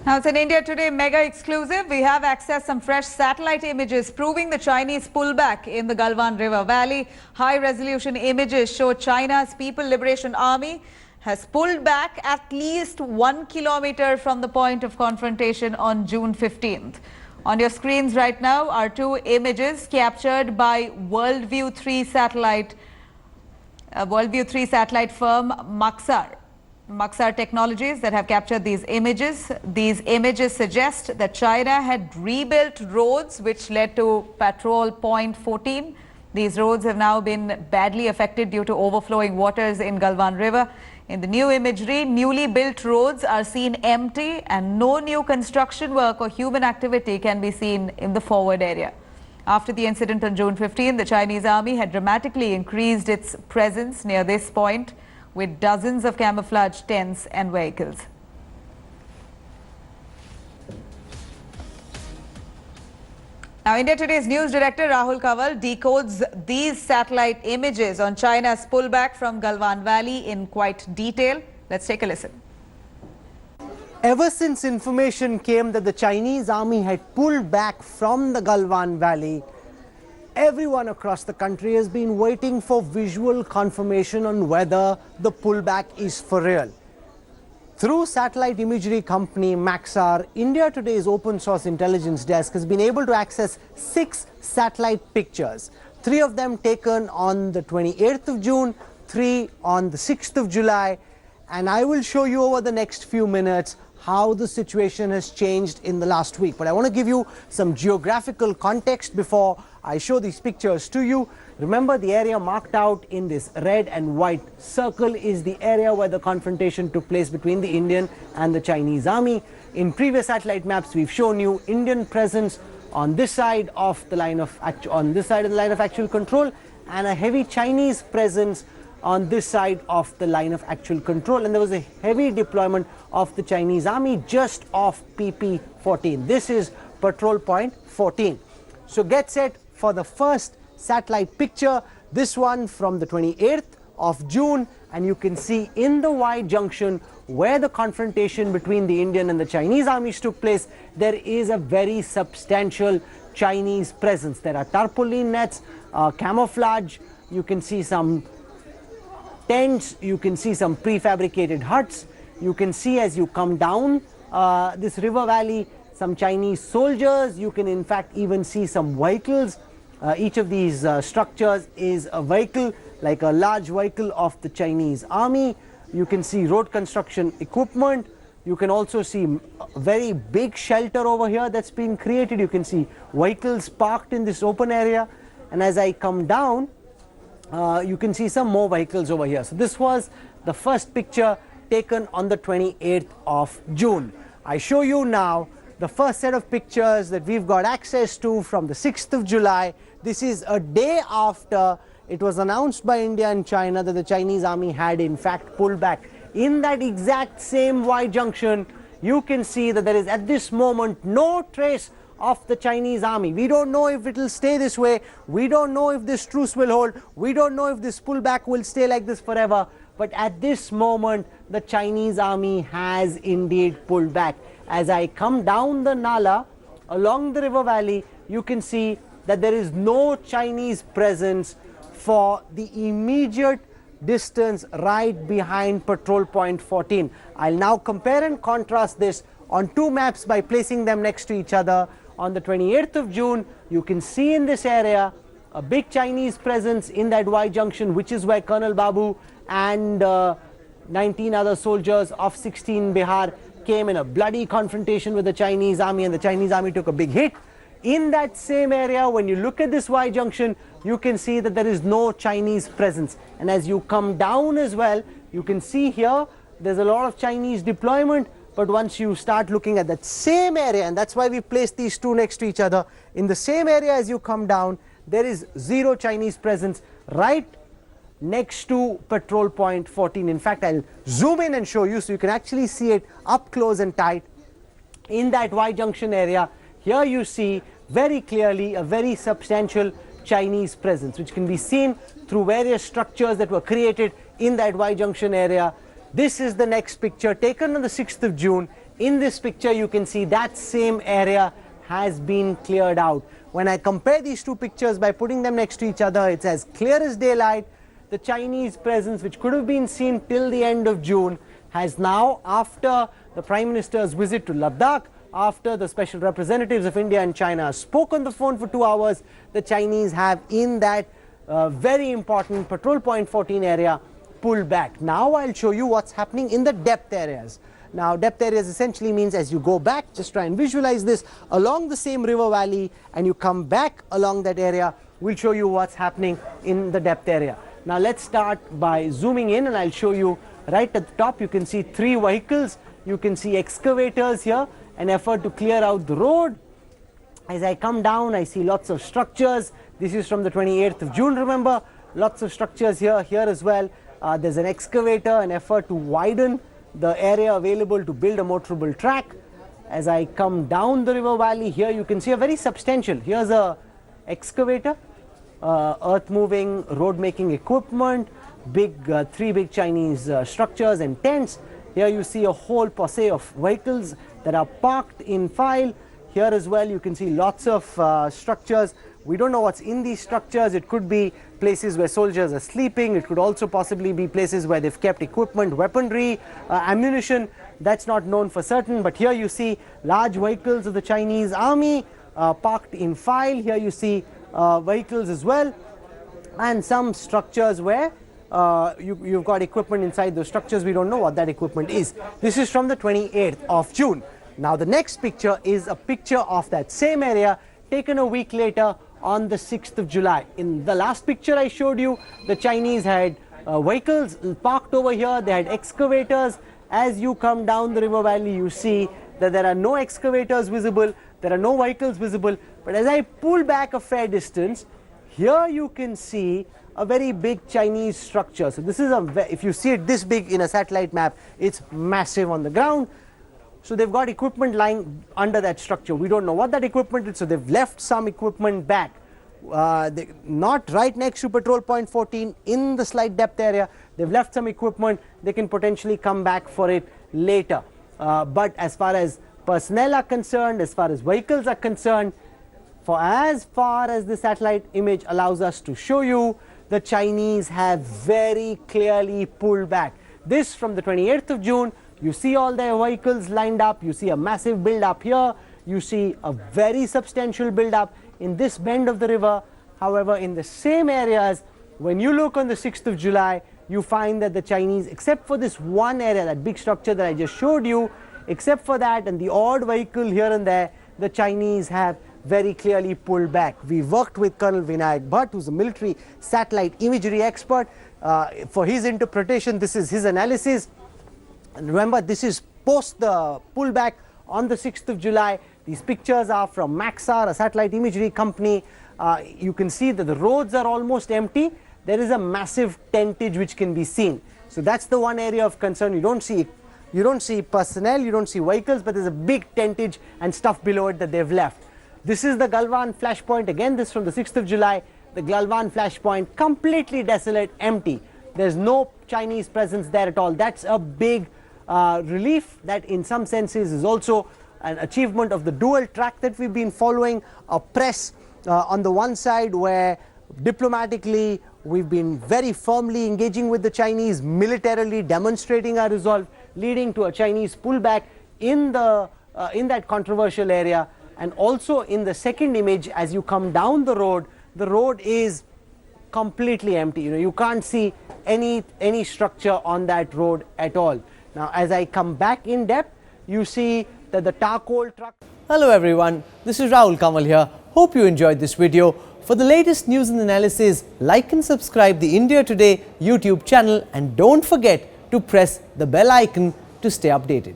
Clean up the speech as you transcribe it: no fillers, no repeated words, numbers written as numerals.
Now it's an India Today mega exclusive. We have accessed some fresh satellite images proving the Chinese pullback in the Galwan River Valley. High resolution images show China's People Liberation Army has pulled back at least 1 kilometer from the point of confrontation on June 15th. On your screens right now are two images captured by Worldview 3 satellite firm Maxar Technologies that have captured these images. These images suggest that China had rebuilt roads which led to Patrol Point 14. These roads have now been badly affected due to overflowing waters in Galwan River. In the new imagery, newly built roads are seen empty and no new construction work or human activity can be seen in the forward area. After the incident on June 15, the Chinese army had dramatically increased its presence near this point with dozens of camouflage tents and vehicles. Now, India Today's news director Rahul Kanwal decodes these satellite images on China's pullback from Galwan Valley in quite detail. Let's take a listen. Ever since information came that the Chinese army had pulled back from the Galwan Valley, everyone across the country has been waiting for visual confirmation on whether the pullback is for real. Through satellite imagery company Maxar, India Today's open source intelligence desk has been able to access 6 satellite pictures. 3 of them taken on the 28th of June, 3 on the 6th of July, and I will show you over the next few minutes how the situation has changed in the last week. But I want to give you some geographical context before I show these pictures to you. Remember, the area marked out in this red and white circle is the area where the confrontation took place between the Indian and the Chinese army. In previous satellite maps, we've shown you Indian presence on this side of the line of actual control, and a heavy Chinese presence on this side of the line of actual control, and there was a heavy deployment of the Chinese army just off PP14. This is Patrol Point 14. So get set for the first satellite picture, this one from the 28th of June, and you can see in the Y junction where the confrontation between the Indian and the Chinese armies took place, there is a very substantial Chinese presence. There are tarpaulin nets, camouflage, you can see some tents, you can see some prefabricated huts, you can see as you come down this river valley some Chinese soldiers, you can in fact even see some vehicles. Each of these structures is a vehicle, like a large vehicle of the Chinese army. You can see road construction equipment. You can also see a very big shelter over here that's been created. You can see vehicles parked in this open area, and as I come down you can see some more vehicles over here. So this was the first picture taken on the 28th of June. I show you now the first set of pictures that we've got access to from the 6th of July. This is a day after it was announced by India and China that the Chinese army had in fact pulled back. In that exact same Y junction, you can see that there is at this moment no trace of the Chinese army. We don't know if it will stay this way. We don't know if this truce will hold. We don't know if this pullback will stay like this forever. But at this moment, the Chinese army has indeed pulled back. As I come down the Nala along the river valley, you can see that there is no Chinese presence for the immediate distance right behind Patrol Point 14. I'll now compare and contrast this on 2 maps by placing them next to each other. On the 28th of June, you can see in this area a big Chinese presence in that Y junction, which is where Colonel Babu and 19 other soldiers of 16 Bihar came in a bloody confrontation with the Chinese army, and the Chinese army took a big hit. In that same area, when you look at this Y junction, you can see that there is no Chinese presence. And as you come down as well, you can see here there's a lot of Chinese deployment. But once you start looking at that same area, and that's why we placed these two next to each other, in the same area as you come down, there is zero Chinese presence right next to Patrol Point 14. In fact, I'll zoom in and show you so you can actually see it up close and tight. In that Y junction area, here you see very clearly a very substantial Chinese presence, which can be seen through various structures that were created in that Y junction area. This is the next picture taken on the 6th of June. In this picture, you can see that same area has been cleared out. When I compare these two pictures by putting them next to each other, it's as clear as daylight. The Chinese presence, which could have been seen till the end of June, has now, after the Prime Minister's visit to Ladakh, after the special representatives of India and China spoke on the phone for 2 hours, the Chinese have in that very important Patrol Point 14 area pulled back. Now I'll show you what's happening in the depth areas. Now depth areas essentially means as you go back, just try and visualize this along the same river valley and you come back along that area, we'll show you what's happening in the depth area. Now let's start by zooming in and I'll show you right at the top. You can see 3 vehicles, you can see excavators here, an effort to clear out the road. As I come down, I see lots of structures. This is from the 28th of June, remember, lots of structures here as well. There's an excavator, an effort to widen the area available to build a motorable track. As I come down the river valley, here you can see a very substantial, here's a excavator, earth moving, road making equipment, big 3 big Chinese structures and tents. Here you see a whole posse of vehicles that are parked in file. Here as well you can see lots of structures. We don't know what's in these structures. It could be places where soldiers are sleeping. It could also possibly be places where they've kept equipment, weaponry, ammunition. That's not known for certain. But here you see large vehicles of the Chinese army parked in file. Here you see vehicles as well, and some structures where you've got equipment inside those structures. We don't know what that equipment is. This is from the 28th of June. Now the next picture is a picture of that same area taken a week later on the 6th of July. In the last picture I showed you, the Chinese had vehicles parked over here, they had excavators. As you come down the river valley, you see that there are no excavators visible, there are no vehicles visible. But as I pull back a fair distance, here you can see a very big Chinese structure. So this is if you see it this big in a satellite map, it's massive on the ground. So they've got equipment lying under that structure. We don't know what that equipment is, so they've left some equipment back. Not right next to Patrol Point 14 in the slight depth area. They've left some equipment. They can potentially come back for it later. But as far as personnel are concerned, as far as vehicles are concerned, for as far as the satellite image allows us to show you, the Chinese have very clearly pulled back. This from the 28th of June. You see all their vehicles lined up, you see a massive build up here, you see a very substantial build up in this bend of the river. However, in the same areas, when you look on the 6th of July, you find that the Chinese, except for this one area, that big structure that I just showed you, except for that and the odd vehicle here and there, the Chinese have very clearly pulled back. We worked with Colonel Vinayak Bhatt, who's a military satellite imagery expert. For his interpretation, this is his analysis. And remember, this is post the pullback on the 6th of July. These pictures are from Maxar, a satellite imagery company. You can see that the roads are almost empty. There is a massive tentage which can be seen. So that's the one area of concern. You don't see personnel, you don't see vehicles, but there's a big tentage and stuff below it that they've left. This is the Galwan flashpoint. Again, this from the 6th of July. The Galwan flashpoint completely desolate, empty. There's no Chinese presence there at all. That's a big relief. That in some senses is also an achievement of the dual track that we've been following. A press on the one side where diplomatically we've been very firmly engaging with the Chinese, militarily demonstrating our resolve, leading to a Chinese pullback in that controversial area. And also in the second image, as you come down the road is completely empty. You can't see any structure on that road at all. Now as I come back in depth, you see that the charcoal truck. Hello everyone, this is Rahul Kamal here. Hope you enjoyed this video. For the latest news and analysis, like and subscribe the India Today YouTube channel and don't forget to press the bell icon to stay updated.